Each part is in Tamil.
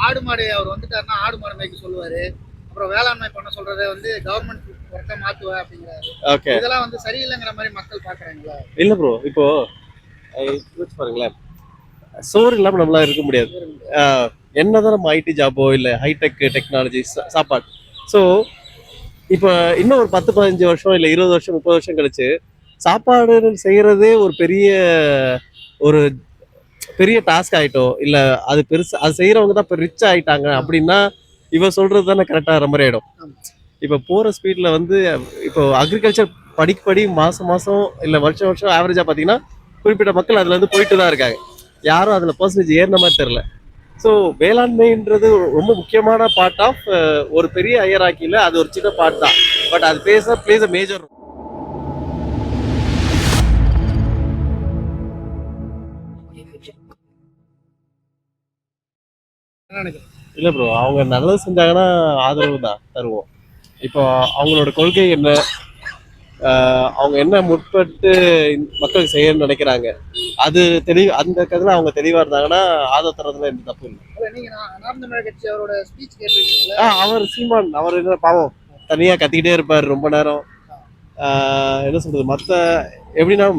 ஆடு மாடு அவர் வந்துட்டாருன்னா ஆடு மாடு மேய்க்க சொல்லுவாரு. அப்புறம் வேளாண்மை பண்ண சொல்றதை வந்து கவர்மெண்ட் ஒர்க்கா மாத்துவா அப்படிங்கிறாரு. ஓகே. இதெல்லாம் வந்து சரியில்லைங்கிற மாதிரி மக்கள் பாக்குறாங்களா? இல்ல ப்ரோ, இப்போ யோசிச்சு பாருங்களேன், சோறு இல்லாம நம்மளால இருக்க முடியாது. என்னதான் நம்ம ஐடி ஜாபோ இல்ல ஹைடெக் டெக்னாலஜி சாப்பாடு. ஸோ இப்போ இன்னும் ஒரு 10-15 வருஷம் இல்ல 20 வருஷம் 30 வருஷம் கழிச்சு சாப்பாடு செய்யறதே ஒரு பெரிய டாஸ்க் ஆயிட்டோம், இல்ல அது பெருசு அது செய்யறவங்க தான் இப்போ ரிச் ஆயிட்டாங்க அப்படின்னா இவ சொல்றது தானே கரெக்டாக மாதிரி ஆயிடும். இப்போ போற ஸ்பீட்ல வந்து இப்போ அக்ரிகல்ச்சர் படி மாசம் மாசம் இல்ல வருஷம் வருஷம் ஆவரேஜா பாத்தீங்கன்னா குறிப்பிட்ட மக்கள் அதுல இருந்து போயிட்டு தான் இருக்காங்க. யாரும் அதுல பர்சன்டேஜ் ஏறின மாதிரி தெரியல. ஸோ வேளாண்மைன்றது ரொம்ப முக்கியமான பார்ட் ஆஃப் ஒரு பெரிய ஐயராக்கியில அது ஒரு சின்ன பார்ட் தான். பட் அது பிளேஸ் அ மேஜர். இல்ல ப்ரோ, அவங்க நல்லது செஞ்சாங்கன்னா ஆதரவு தான் தருவோம். இப்போ அவங்களோட கொள்கை என்ன, அவங்க என்ன முற்பட்டு மக்களுக்கு செய்யணும்னு நினைக்கிறாங்க, அது அந்த கதையில அவங்க தெளிவா இருந்தாங்கன்னா ஆதரவு தரதுல எந்த தப்பு இல்லை. அவர் சீமான் அவர் என்ன பாவம் தனியா கத்திக்கிட்டே இருப்பாரு ரொம்ப நேரம். என்ன சொல்றது, மத்த எப்படின்னா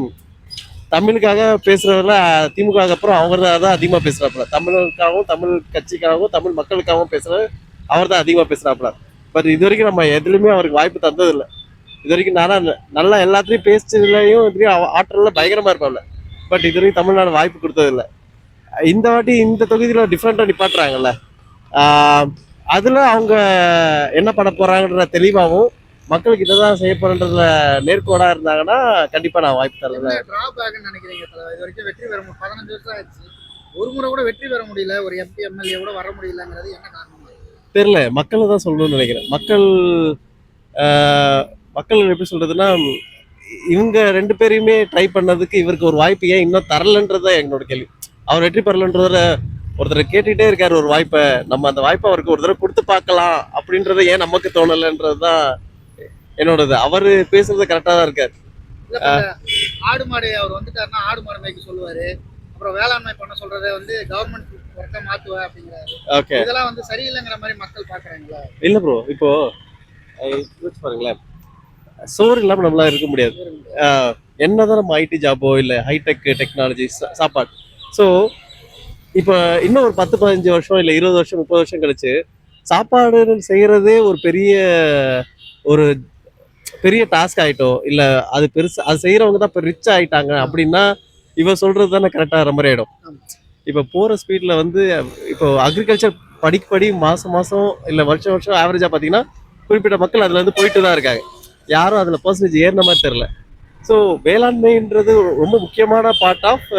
தமிழுக்காக பேசுறதுல திமுக அப்புறம் அவர் தான் அதிகமா பேசுறாப்புல. தமிழுக்காகவும் தமிழ் கட்சிக்காகவும் தமிழ் மக்களுக்காகவும் பேசுறது அவர் தான் அதிகமா பேசுறாப்புல. பட் இது வரைக்கும் நம்ம எதுலையுமே அவருக்கு வாய்ப்பு தந்தது இல்லை. இது வரைக்கும் நல்லா எல்லாத்துலயும் பேசுறதுலயும் ஆற்றல்ல பயங்கரமா இருப்பாப்ல. பட் இது வரைக்கும் தமிழ்நாடு வாய்ப்பு கொடுத்தது இல்லை. இந்த வாட்டி இந்த தொகுதியில டிஃப்ரெண்டா நிப்பாட்டுறாங்கல்ல, அதுல அவங்க என்ன பண்ண போறாங்கன்ற தெளிவாகவும் மக்களுக்கு இதான் செய்ய போறதுல நேர்கோடா இருந்தாங்கன்னா கண்டிப்பா நான் வாய்ப்பு தரல. நினைக்கிறீங்க இது வரைக்கும் வெற்றி பெற 15 வருஷம் ஆயிடுச்சு, ஒரு முறை கூட வெற்றி பெற முடியல, ஒரு எம்பி எம்எல்ஏ கூட வர முடியலங்கிறது என்ன காரணம் தெரியல. மக்கள் தான் சொல்லணும்னு நினைக்கிறேன். மக்கள் எப்படி சொல்றதுன்னா, இவங்க 2 பேரையுமே ட்ரை பண்ணதுக்கு இவருக்கு ஒரு வாய்ப்பு ஏன் இன்னும் தரலன்றத என்னோட கேள்வி. அவர் வெற்றி பெறலன்றத ஒருத்தர் கேட்டுக்கிட்டே இருக்காரு ஒரு வாய்ப்பை, நம்ம அந்த வாய்ப்பை அவருக்கு ஒரு தடவை கொடுத்து பார்க்கலாம் அப்படின்றத ஏன் நமக்கு தோணலைன்றதுதான் என்னோடது. அவரு பேசுறது கரெக்டா தான் இருக்காரு. ஆடு மாடு அவர் வந்துட்டாருன்னா ஆடு மாடு மேய்க்க சொல்லுவாரு. அப்புறம் வேளாண்மை பண்ண சொல்றதை வந்து கவர்மெண்ட் ஒர்க்கா மாத்துவா அப்படிங்கிறாரு. ஓகே. இதெல்லாம் வந்து சரியில்லைங்கிற மாதிரி மக்கள் பாக்குறாங்களா? இல்ல ப்ரோ, இப்போ யோசிச்சு பாருங்களேன், சோறு இல்லாம நம்மளால இருக்க முடியாது. என்னதான் நம்ம ஐடி ஜாபோ இல்ல ஹைடெக் டெக்னாலஜி சாப்பாடு. ஸோ இப்போ இன்னும் ஒரு 10-15 வருஷம் இல்ல 20 வருஷம் 30 வருஷம் கழிச்சு சாப்பாடு செய்யறதே ஒரு பெரிய டாஸ்க் ஆயிட்டோம், இல்ல அது பெருசு அது செய்யறவங்க தான் இப்போ ரிச் ஆயிட்டாங்க அப்படின்னா இவ சொல்றது தானே கரெக்டாக மாதிரி ஆயிடும். இப்போ போற ஸ்பீட்ல வந்து இப்போ அக்ரிகல்ச்சர் படி மாசம் மாசம் இல்ல வருஷம் வருஷம் ஆவரேஜா பாத்தீங்கன்னா குறிப்பிட்ட மக்கள் அதுல இருந்து போயிட்டு தான் இருக்காங்க. யாரும் அதுல பர்சன்டேஜ் ஏறின மாதிரி தெரியல. ஸோ வேளாண்மைன்றது ரொம்ப முக்கியமான பார்ட் ஆஃப்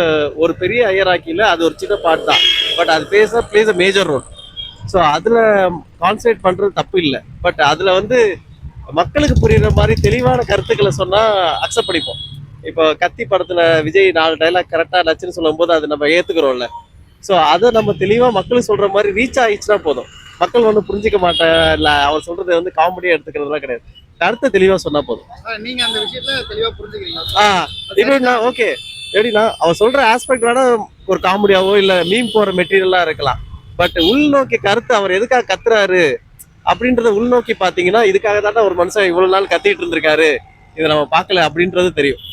ஒரு பெரிய ஐயராக்கியில அது ஒரு சின்ன பார்ட் தான். பட் அது plays a major role. So அதுல கான்சன்ட்ரேட் பண்றது தப்பு இல்லை. பட் அதுல வந்து மக்களுக்கு புரியுற மாதிரி தெளிவான கருத்துக்களை சொன்னா அக்செப்ட் பண்ணிப்போம். இப்போ கத்தி படத்துல விஜய் 4 டைலாக் கரெக்டா நச்சுன்னு சொல்லும் போது அது நம்ம ஏத்துக்கிறோம்ல. ஸோ அதை நம்ம தெளிவா மக்களுக்கு சொல்ற மாதிரி ரீச் ஆயிடுச்சுன்னா போதும். மக்கள் வந்து புரிஞ்சிக்க மாட்டேன், இல்ல அவர் சொல்றதை வந்து காமெடியா எடுத்துக்கிறதுலாம் கிடையாது. கருத்தை தெளிவா சொன்னா போதும். நீங்க அந்த விஷயத்துல தெளிவா புரிஞ்சுக்கிறீங்க. ஓகே. எப்படின்னா அவர் சொல்ற ஆஸ்பெக்ட் வேணா ஒரு காமெடியாவோ இல்ல மீம் போற மெட்டீரியலா இருக்கலாம். பட் உள்நோக்கி கருத்து அவர் எதுக்காக கத்துறாரு அப்படின்றத உள்நோக்கி பாத்தீங்கன்னா இதுக்காக தானே ஒரு மனுஷன் இவ்வளவு நாள் கத்திட்டு இருந்திருக்காரு, இதை நம்ம பார்க்கல அப்படின்றது தெரியும்.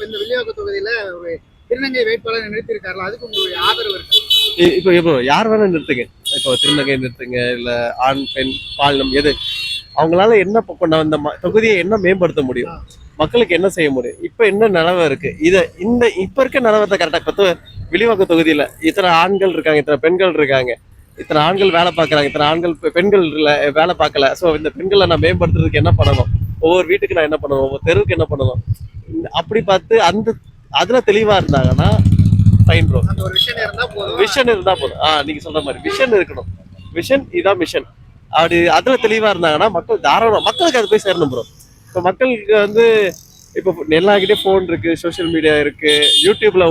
இந்த வில்லிவாக்கம் தொகுதியில ஒரு திருநங்கை வேட்பாளர் நிறுத்திருக்காருல, அதுக்கு உங்களுக்கு ஆதரவு இருக்கு? இப்போ யார் வேணா நிறுத்துங்க. இப்போ திருநங்கை நிறுத்துங்க, இல்ல ஆண் பெண் பாலினம் எது, அவங்களால என்ன கொண்ட அந்த தொகுதியை என்ன மேம்படுத்த முடியும், மக்களுக்கு என்ன செய்ய முடியும், இப்ப என்ன நிலவை இருக்கு, இப்ப இருக்க நிலவரத்தை கரெக்டா வில்லிவாக்கம் தொகுதியில இத்தனை ஆண்கள் இருக்காங்க, இத்தனை பெண்கள் இருக்காங்க, இத்தனை ஆண்கள் வேலை பார்க்கறாங்க, இத்தனை ஆண்கள் பெண்கள் வேலை பார்க்கல. ஸோ இந்த பெண்களை நான் மேம்படுத்துறதுக்கு என்ன பண்ணணும், ஒவ்வொரு வீட்டுக்கு நான் என்ன பண்ணணும், ஒவ்வொரு தெருவுக்கு என்ன பண்ணணும், அப்படி பார்த்து அதுல தெளிவா இருந்தாங்கன்னா ஃபைன் ப்ரோ. விஷன் இருந்தா போதும். நீங்க சொல்ற மாதிரி விஷன் இருக்கணும். விஷன் இதான் மிஷன். அப்படி அதுல தெளிவா இருந்தாங்கன்னா மக்கள் தாராளம் மக்களுக்கு அது போய் சேரணும் ப்ரோ. இப்போ மக்களுக்கு வந்து இப்போ எல்லாருக்கிட்டே ஃபோன் இருக்கு, சோசியல் மீடியா இருக்கு, யூடியூப்ல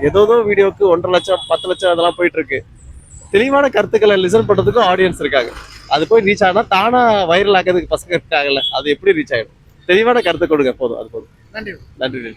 ஏதோ வீடியோக்கு 1.5 லட்சம் 10 லட்சம் அதெல்லாம் போயிட்டு இருக்கு. தெளிவான கருத்துக்களை லிசன் பண்றதுக்கும் ஆடியன்ஸ் இருக்காங்க. அது போய் ரீச் ஆனா தானா வைரல் ஆக்கிறதுக்கு பசங்க இருக்காங்கல்ல, அது எப்படி ரீச் ஆயிடும். தெளிவான கருத்தை கொடுங்க போதும், அது போதும். நன்றி. நன்றி.